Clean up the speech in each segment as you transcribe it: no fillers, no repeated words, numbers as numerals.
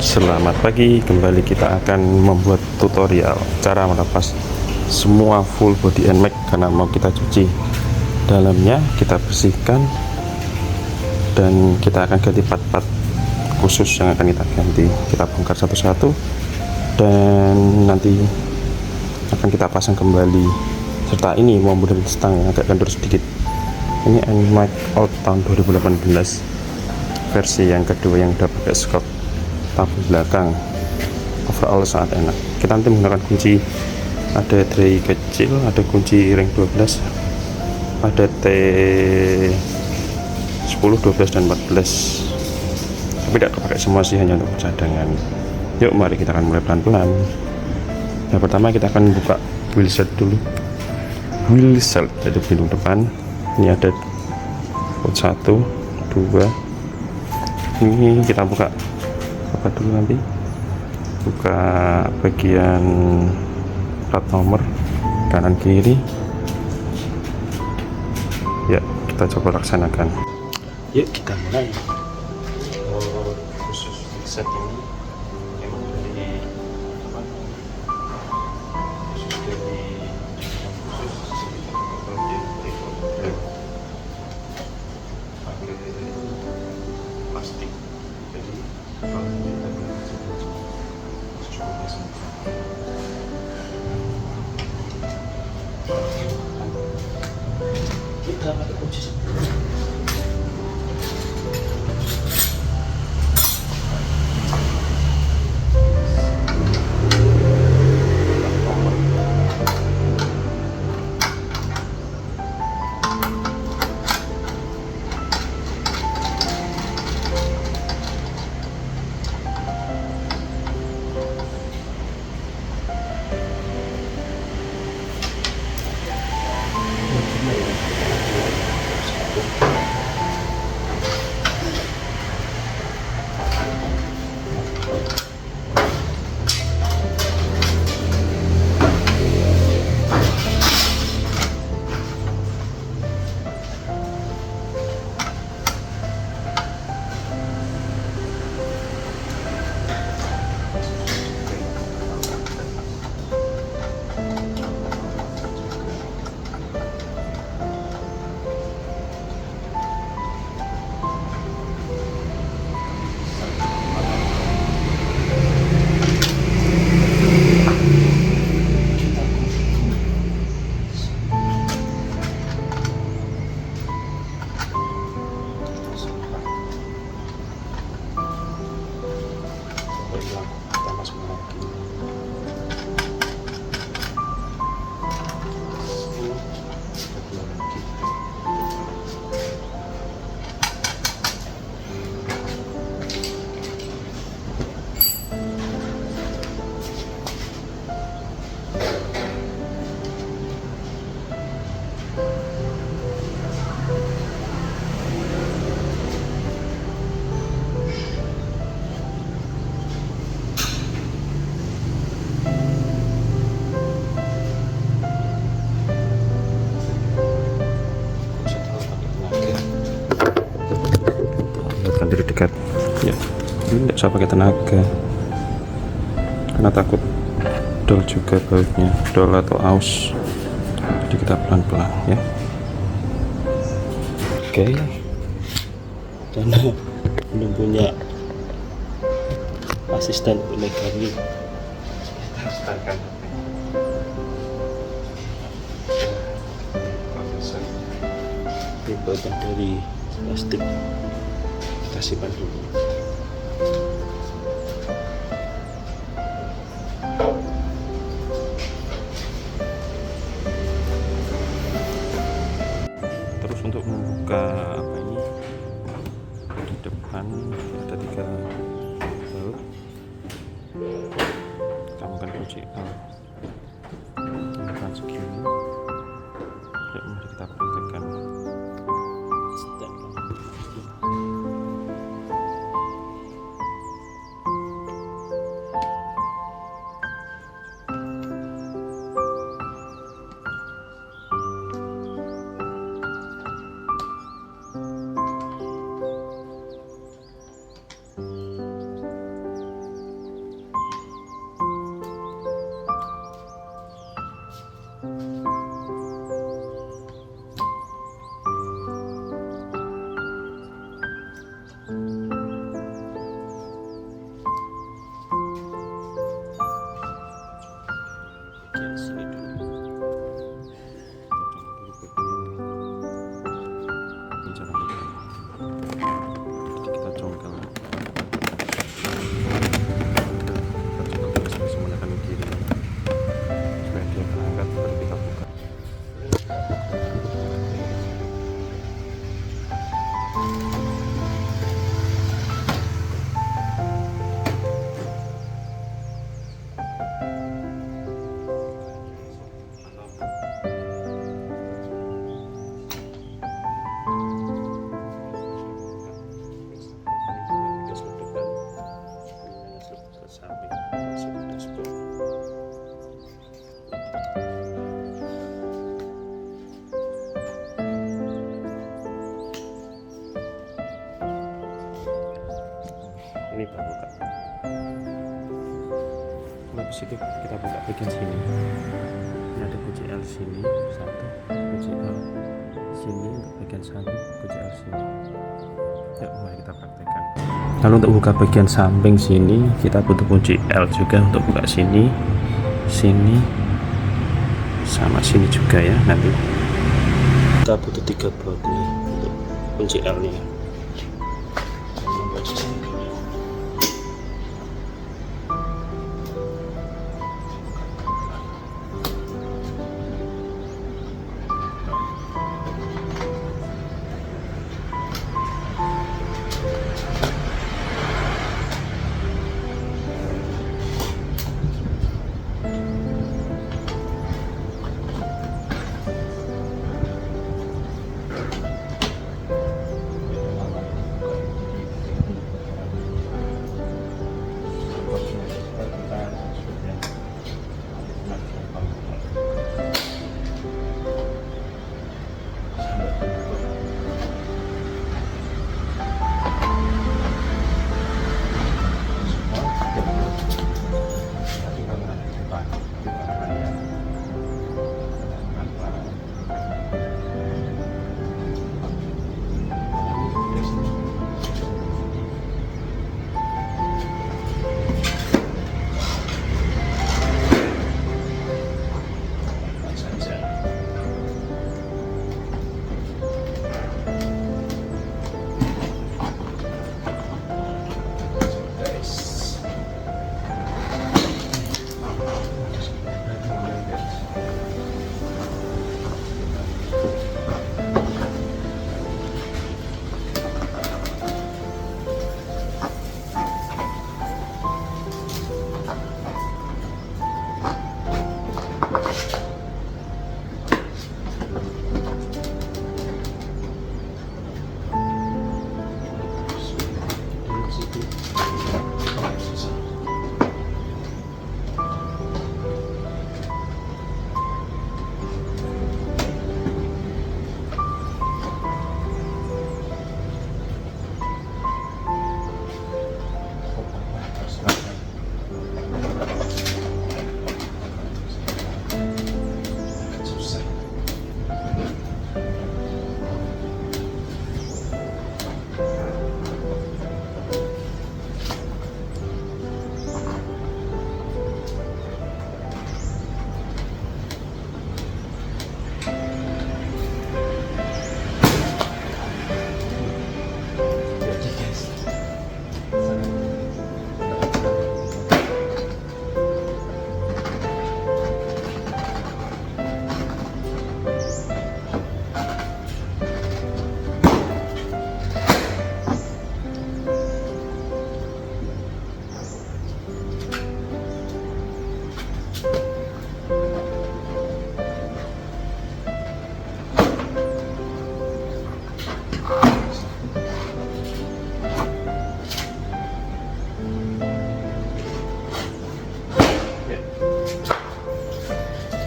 Selamat pagi, kembali kita akan membuat tutorial cara melepas semua full body NMAX karena mau kita cuci. Dalamnya kita bersihkan dan kita akan ganti part-part khusus yang akan kita ganti. Kita bongkar satu-satu dan nanti akan kita pasang kembali, serta ini mau model stang yang agak kendur sedikit. Ini NMAX Old tahun 2018 versi yang kedua yang udah pakai skop tabung belakang. Overall sangat enak. Kita nanti menggunakan kunci, ada tray kecil, ada kunci ring 12, ada T10, 12 dan 14, tapi tidak kepakai semua sih, hanya untuk cadangan. Yuk mari kita akan mulai pelan-pelan. Yang pertama kita akan buka wheel set dulu. Wheel set jadi pelindung depan. Ini ada out 1, 2. Ini kita buka dulu, nanti buka bagian plat nomor kanan kiri. Ya, kita coba laksanakan. Yuk kita mulai. Khusus set ini memang dari khusus pakai plastik, jadi kalau kita pakai kunci dari dekat ya. Ini tidak usah pakai tenaga karena takut dol juga bautnya, dol atau aus, jadi kita pelan-pelan ya. Oke, karena belum punya asisten untuk megangin, kita startkan. Ini bautnya dari plastik, kita simpan dulu. Terus untuk membuka apa ini, di depan ada 3 baut. Kita menggunakan kunci A, menggunakan segini. Ya, mari kita praktekkan. ini baru buka. Habis itu kita buka bagian sini. Ini ada kunci L sini satu, kunci L sini untuk bagian samping, kunci L sini. Ya, mari kita praktekkan. Lalu untuk buka bagian samping sini kita butuh kunci L juga untuk buka sini, sini, sama sini juga ya. Nanti kita butuh 3 baut nih untuk kunci L nya.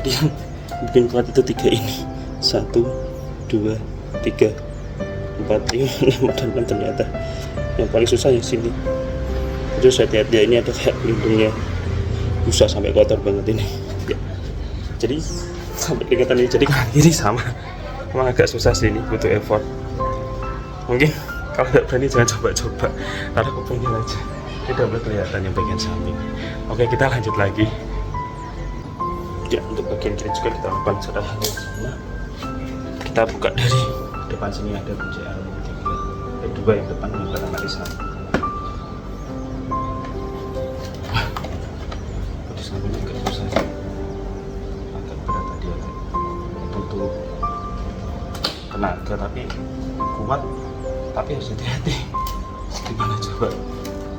Jadi yang bikin kuat itu 3 ini, 1, 2, 3, 4, 5, 6 dan 6 ternyata. Yang paling susah yang sini. Itu saya lihat ya, ini ada kayak pelindungnya, busa sampai kotor banget ini ya. Jadi sampai kelihatan ini, jadi kanan kiri sama. Emang agak susah sih, ini butuh effort. Mungkin kalau nggak berani jangan coba-coba, taruh kupingnya aja. Ini udah mulai kelihatan yang bagian samping. Oke, kita lanjut lagi. Ya, untuk bagian kiri juga kita lakukan sederhana yang sama. Kita buka dari depan sini, ada kunci L 3, 2 yang depan yang pertama di sana. Di samping agak susah, agak berat tadi, agak butuh tenaga tapi kuat, tapi harus hati-hati. Gimana coba?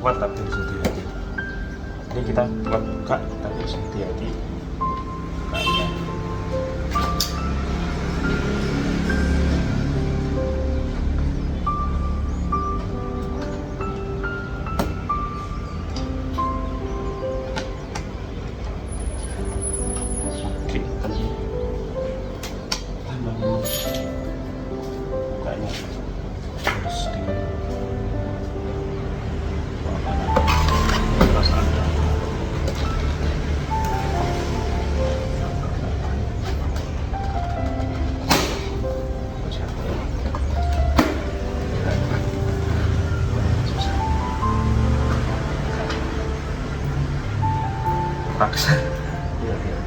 Kuat tapi harus hati-hati. Ini kita buka tapi harus hati-hati. paksa. Iya, iya.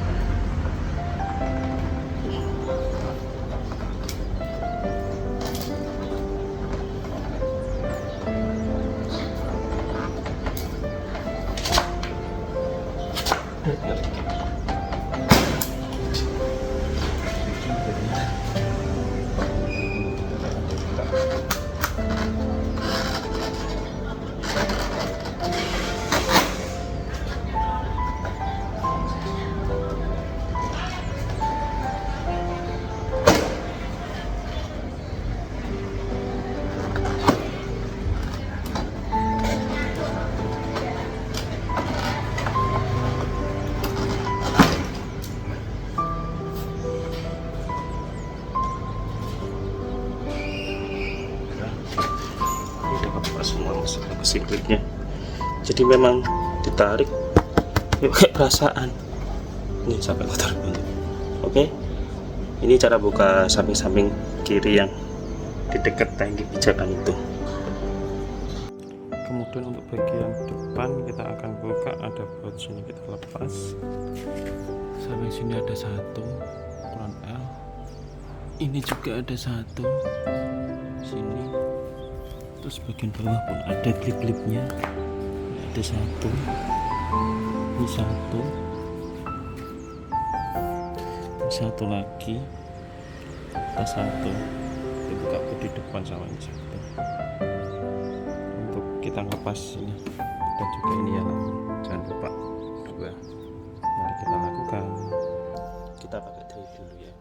Semua masuk ke sikliknya, jadi memang ditarik pakai perasaan. Ini sampai kotor banget. Oke, ini cara buka samping-samping kiri yang di dekat tangki pijakan itu. Kemudian untuk bagian depan kita akan buka, ada baut sini kita lepas. Sampai sini ada satu ukuran L, ini juga ada satu sini. Terus bagian bawah pun ada klip-klipnya, ada satu, ini satu, ini satu lagi, ada satu. Dibuka di depan sama ini satu. Untuk kita ngelepas ini dan juga ini ya, jangan lupa dua. Mari kita lakukan. Kita pakai drill dulu ya.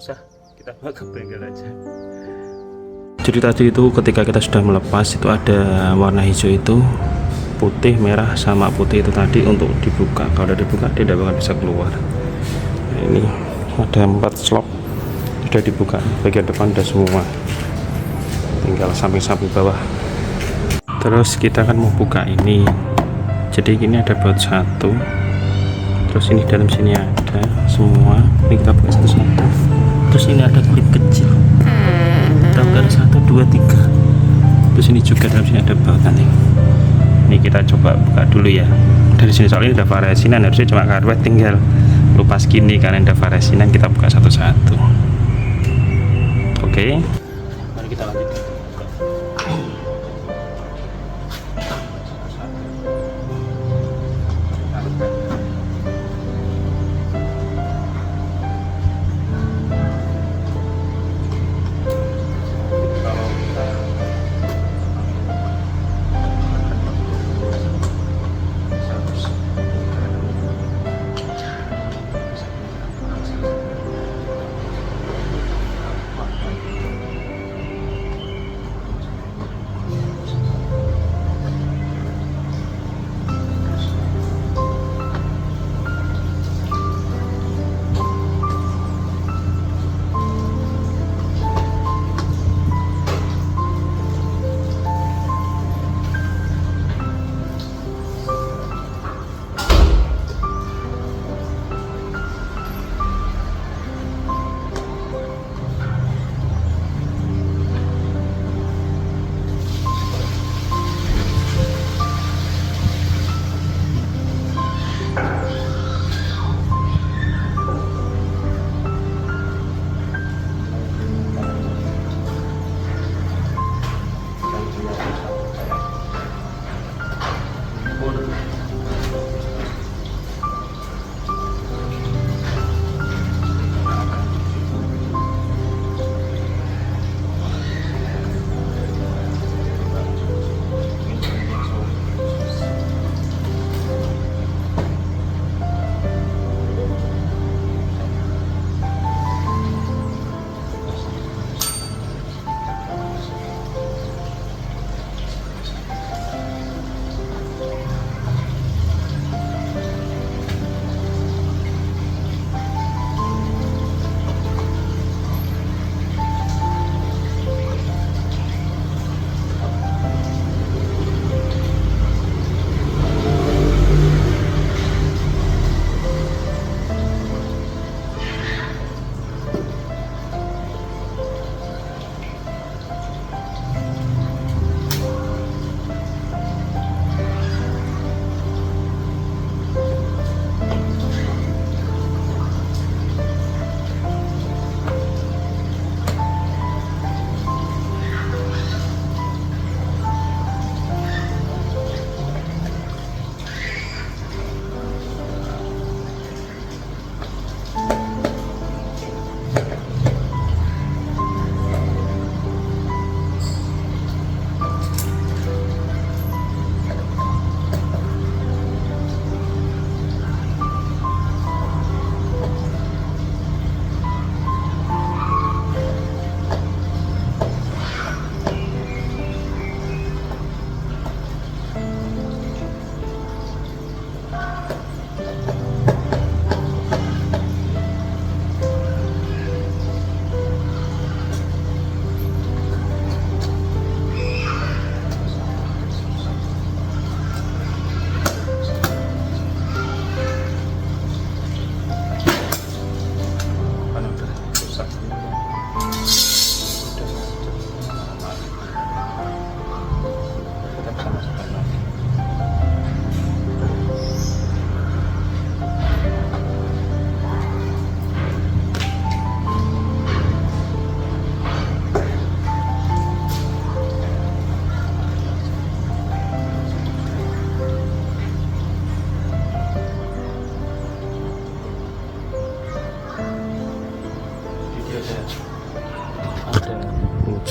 usah, kita bawa ke bengkel aja. Jadi tadi itu ketika kita sudah melepas itu ada warna hijau itu, putih, merah sama putih itu tadi untuk dibuka. Kalau udah dibuka dia tidak bakal bisa keluar. Nah, ini ada 4 slot sudah dibuka, bagian depan udah semua, tinggal samping-samping bawah. Terus kita akan mau buka ini. Jadi ini ada baut 1, terus ini dalam sini ada semua. Ini kita buka satu-satu. Terus ini ada klip kecil, kita buka 1, 2, 3. Terus ini juga dalam sini ada baut nanti. Ini kita coba buka dulu ya. Dari sini soalnya ada varesinan, harusnya cuma karpet, tinggal lupas gini karena ada varesinan. Kita buka satu-satu. Oke, mari kita lanjutkan.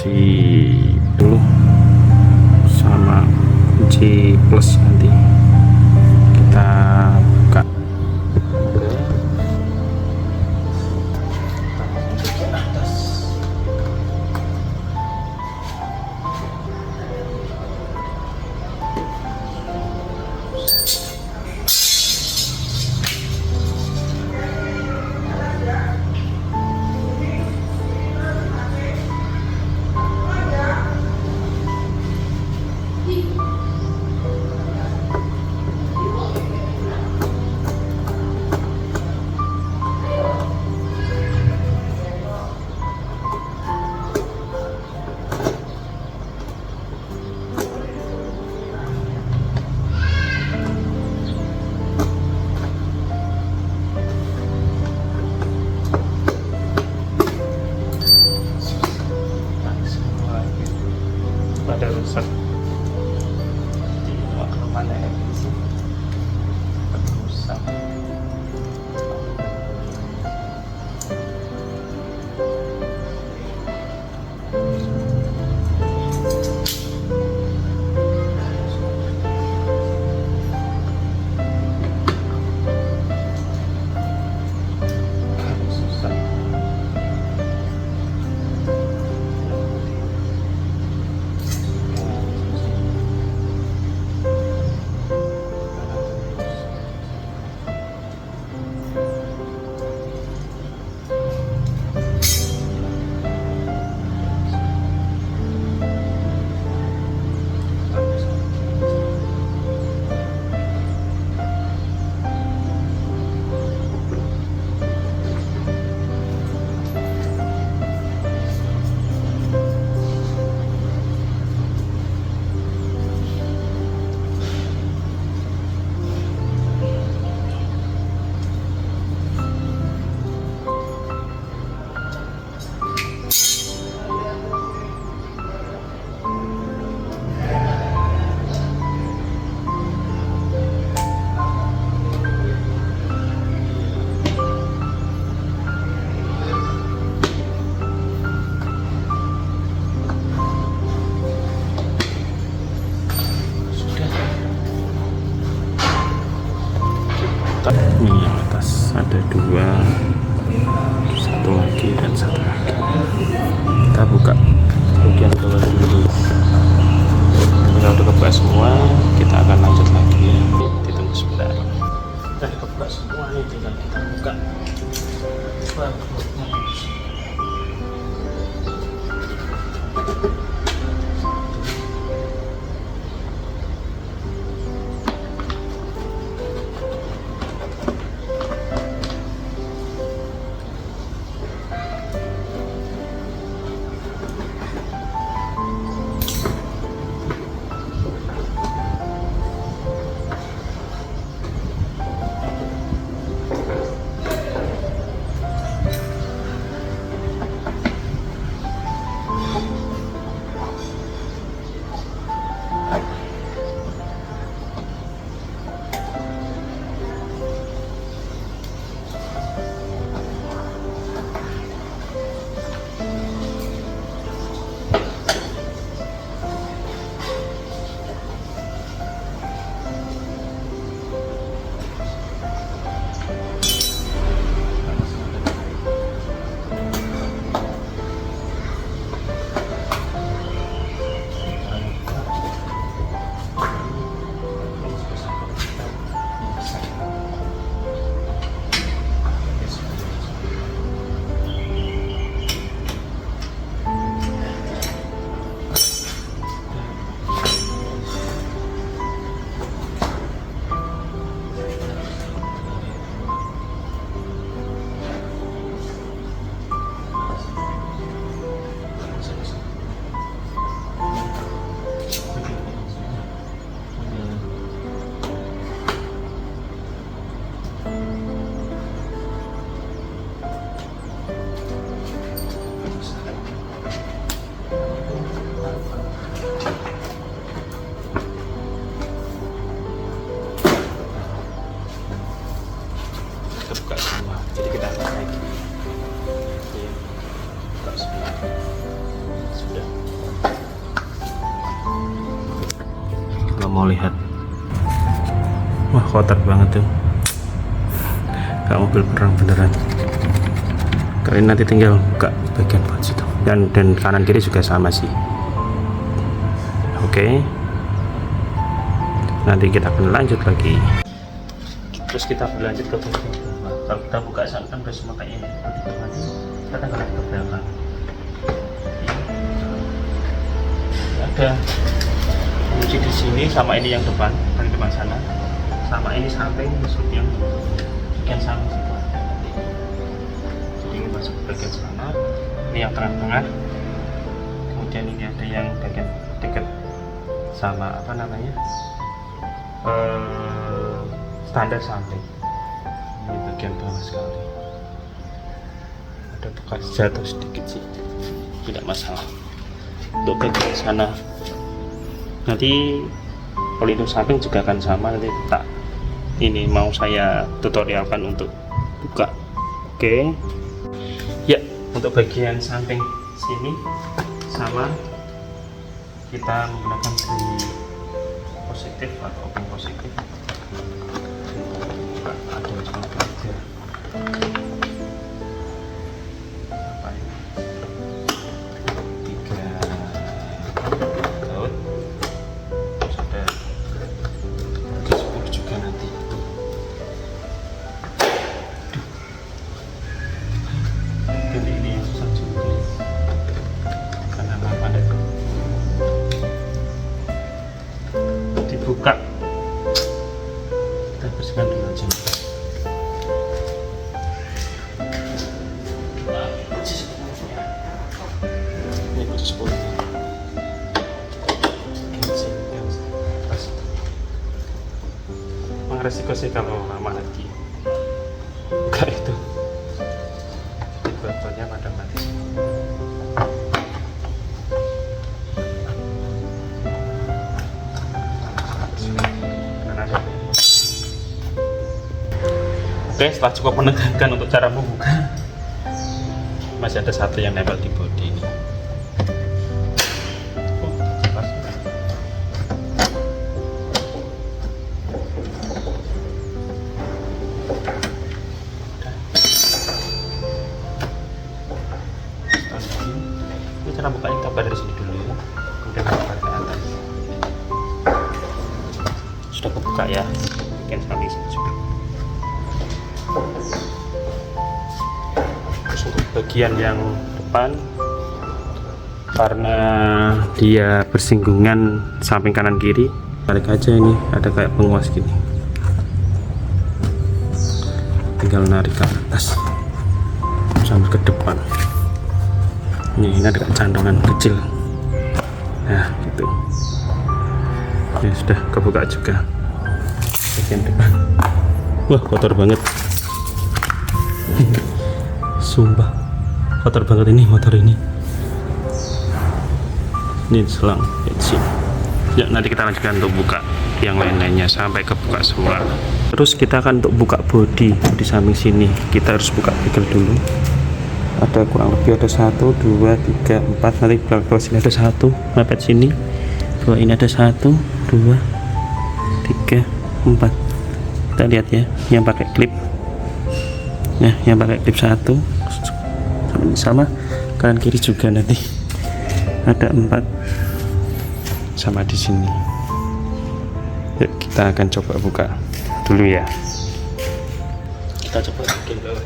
kunci dulu sama kunci plus, nanti kita buka. ada edisi rusak. Ini yang atas ada 2, satu lagi dan satu lagi. Kita buka bagian bawah dulu. Kita udah kebuka semua, kita akan lanjut lagi ya. Ditunggu sebentar. Kita kebuka semua, ini tinggal kita buka barcode-nya. Buka semua, jadi kita angkat lagi. Oke, buka semua. Sudah. Kalau mau lihat, wah kotor banget tuh. Gak mobil beneran. Kalian nanti tinggal buka bagian bawah situ. Dan kanan kiri juga sama sih. Oke. Nanti kita akan lanjut lagi. Terus kita berlanjut ke bagian bawah. Kalau kita buka saat kan udah semua kayak ini, kita tinggal ke belakang. Ada kunci di sini, sama ini yang depan, paling depan sana, sama ini samping masuk yang bagian sana situ. Jadi ini masuk bagian sana, ini yang tengah-tengah. Kemudian ini ada yang bagian dekat sama apa namanya standar samping. Ini bagian bawah sekali, ada bekas jatuh sedikit sih, tidak masalah. Untuk bagian sana nanti pelindung samping juga akan sama, nanti tak ini mau saya tutorialkan untuk buka. Oke ya, untuk bagian samping sini sama, kita menggunakan segi positif atau open positif. Ada cuma aja apa ini, 3 laut, terus ada 10 juga nanti. Jadi ini yang susah juga karena apa ada dibuka, kita bersihkan dulu aja. Ini kunci sepuluh. Memang resiko sih kalau lama lagi buka itu, botolnya pada mati semua. Oke, setelah cukup menegangkan untuk cara membuka, masih ada satu yang nempel di bodi ini. Ini cara bukanya kita buka dari sini dulu ya, kemudian kita buka ke atas. Sudah kebuka ya, bikin samping sini juga. Terus untuk bagian yang depan, karena dia bersinggungan samping kanan kiri, tarik aja, ini ada kayak penguas gini, tinggal narik ke atas sambil ke depan. Ini ada kayak cantongan kecil, nah gitu ya, sudah kebuka juga bagian depan. Wah, kotor banget. Sumpah kotor banget ini motor ini. Ini selang ya, nanti kita lanjutkan untuk buka yang lain-lainnya sampai kebuka semua. Terus kita akan untuk buka bodi di samping sini, kita harus buka bekel dulu. Ada kurang lebih ada 1, 2, 3, 4, nanti belakang sini ada 1, mepet sini 2, ini ada 1, 2, 3, 4. Kita lihat ya, yang pakai klip. Nah, yang pakai klip 1 sama kanan kiri juga, nanti ada 4 sama di sini. Yuk, kita akan coba buka dulu ya. Kita coba bikin bawah.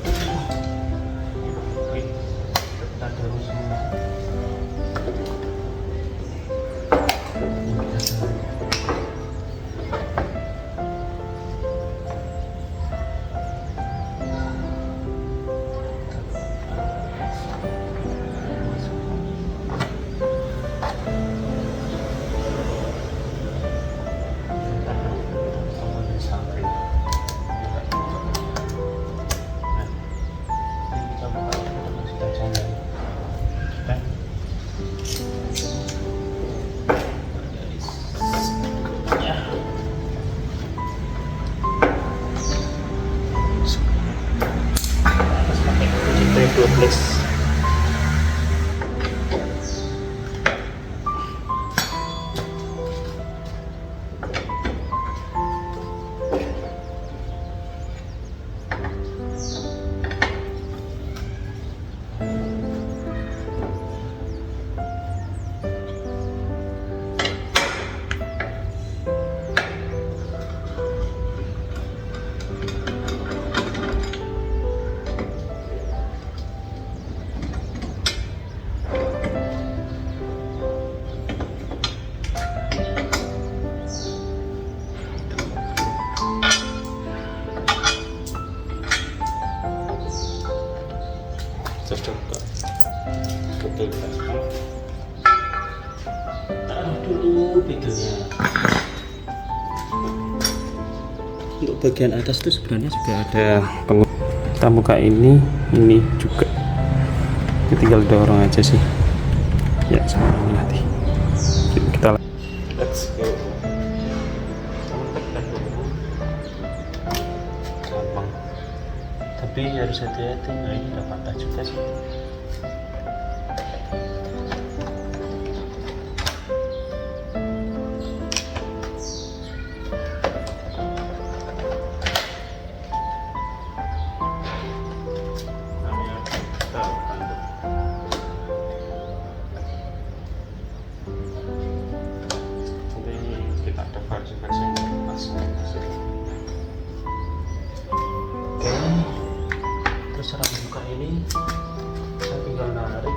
Duplex. Coba betul, taruh dulu begelnya. Untuk bagian atas itu sebenarnya juga ada kita buka ini juga, ini tinggal dorong aja sih ya, sama ini nanti kita let's go. tapi harus hati-hati. Nah ini udah patah juga sih. Kita ada versi-versi yang pas. Oke, terus cara buka ini saya tinggal narik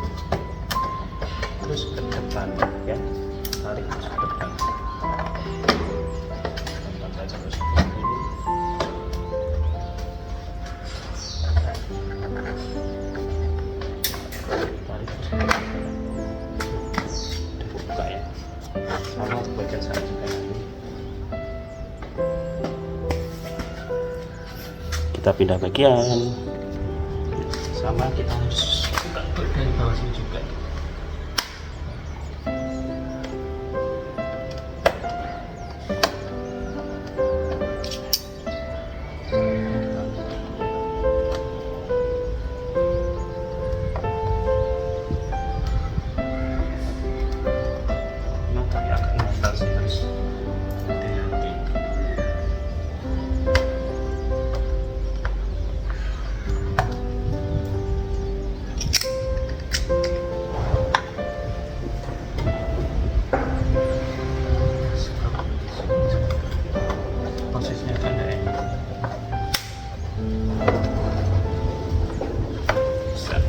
terus ke depan ya, tarik terus ke depan. Tekan saja terus seperti ini. Tarik terus ke depan. Udah buka ya. Sama untuk bagian sana juga nanti. Kita pindah bagian, sama kita harus buka dari bawah sini juga. Memang tadi agak nempel sih, harus hati-hati. Posisinya tanda ini. Set.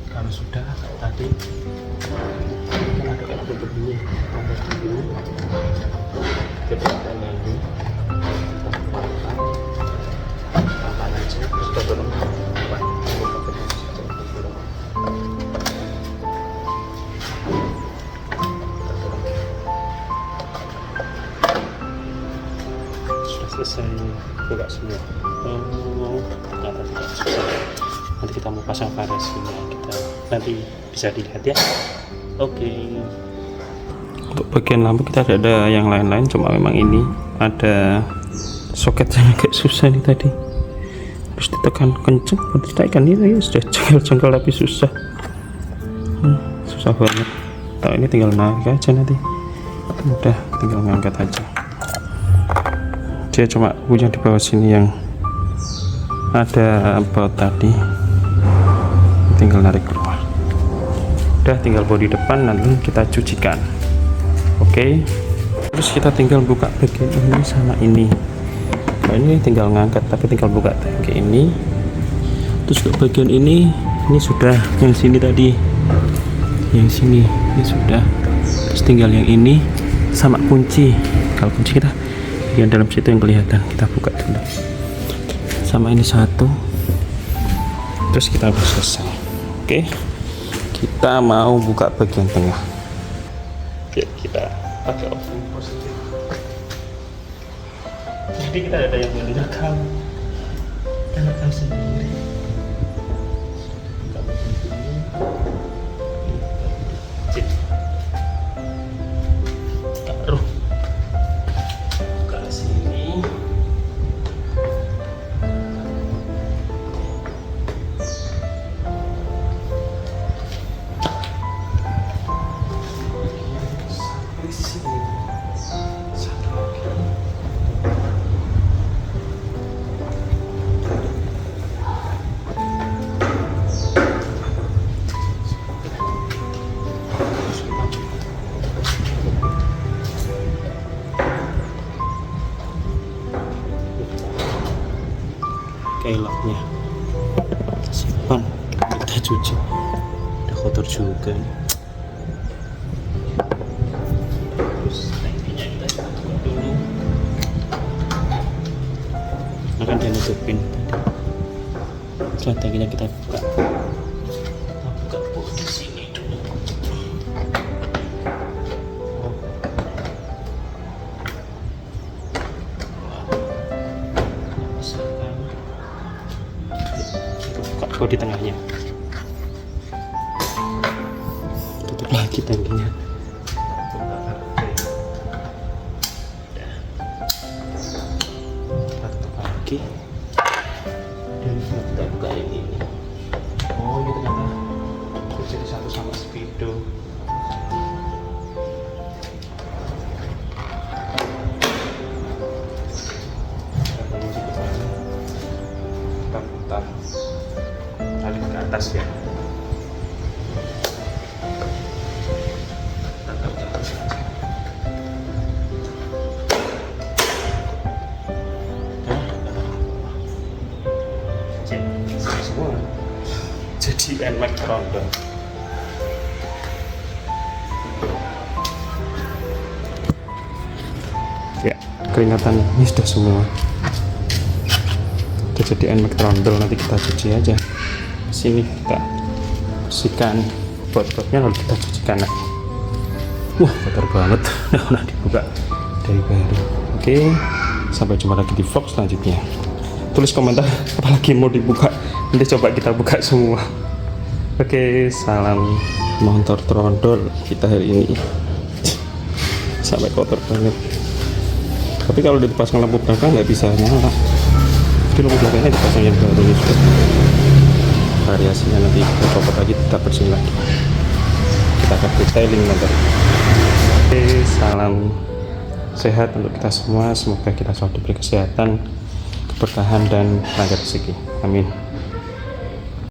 Kalau sudah tadi kan ada kayak begini, ada begini. Kita akan lagi. Sudah turun. Sudah selesai buka semua. Ternyata tidak susah. Nanti kita mau pasang variasinya, kita nanti bisa dilihat ya. Oke. Untuk bagian lampu kita ada yang lain-lain, cuma memang ini ada soketnya agak susah nih tadi. Terus ditekan kenceng, ditekan ini sudah jengkel-jengkel tapi susah. Susah banget. Tahu ini tinggal narik aja nanti. Udah tinggal ngangkat aja. Dia cuma punya di bawah sini yang ada baut tadi. Tinggal narik keluar. Udah tinggal bodi depan, nanti kita cucikan. Oke. Terus kita tinggal buka bagian ini sama ini. Nah, ini tinggal ngangkat tapi tinggal buka kayak ini. Terus ke bagian ini sudah, yang sini tadi, yang sini ini sudah. Terus tinggal yang ini sama kunci. Kalau kunci kita bagian dalam situ yang kelihatan, kita buka dulu. Sama ini satu. Terus kita udah selesai. Oke, kita mau buka bagian tengah. Oke, kita pakai opsi positif. Jadi kita ada yang menggunakan rekam sendiri. Taruh ke sini. Sampai sini. Satu lagi. Eloknya simpan, kita cuci, udah kotor juga nih. Terus tankinya kita tutup dulu, akan dia nutupin tadi. Setelah tankinya kita buka, di sini dulu. Di tengahnya. lagi tangkinya. Kita buka lagi dan kita buka yang ini. Oh, ini ternyata jadi satu sama speedo. Kita putar tarik ke atas ya. Semua jadi NMAX Trondol. Ya, keringatan ini sudah semua. Udah jadi NMAX Trondol, nanti kita cuci aja. Sini kita bersihkan bot-botnya lalu kita cucikan lagi. Wah, kotor banget. Nah, dibuka dari baru. Oke, sampai jumpa lagi di vlog selanjutnya. Tulis komentar apalagi mau dibuka, nanti coba kita buka semua. Oke, salam motor trondol kita hari ini. Sampai kotor banget. Tapi kalau dipasang lampu belakang nggak bisa nyala. Jadi lampu belakangnya dipasang yang baru ini sudah. Variasinya nanti kita copot lagi, kita bersihin lagi. Kita akan detailing nanti. Oke, salam sehat untuk kita semua. Semoga kita selalu diberi kesehatan, keberkahan dan lancar rezeki. Amin.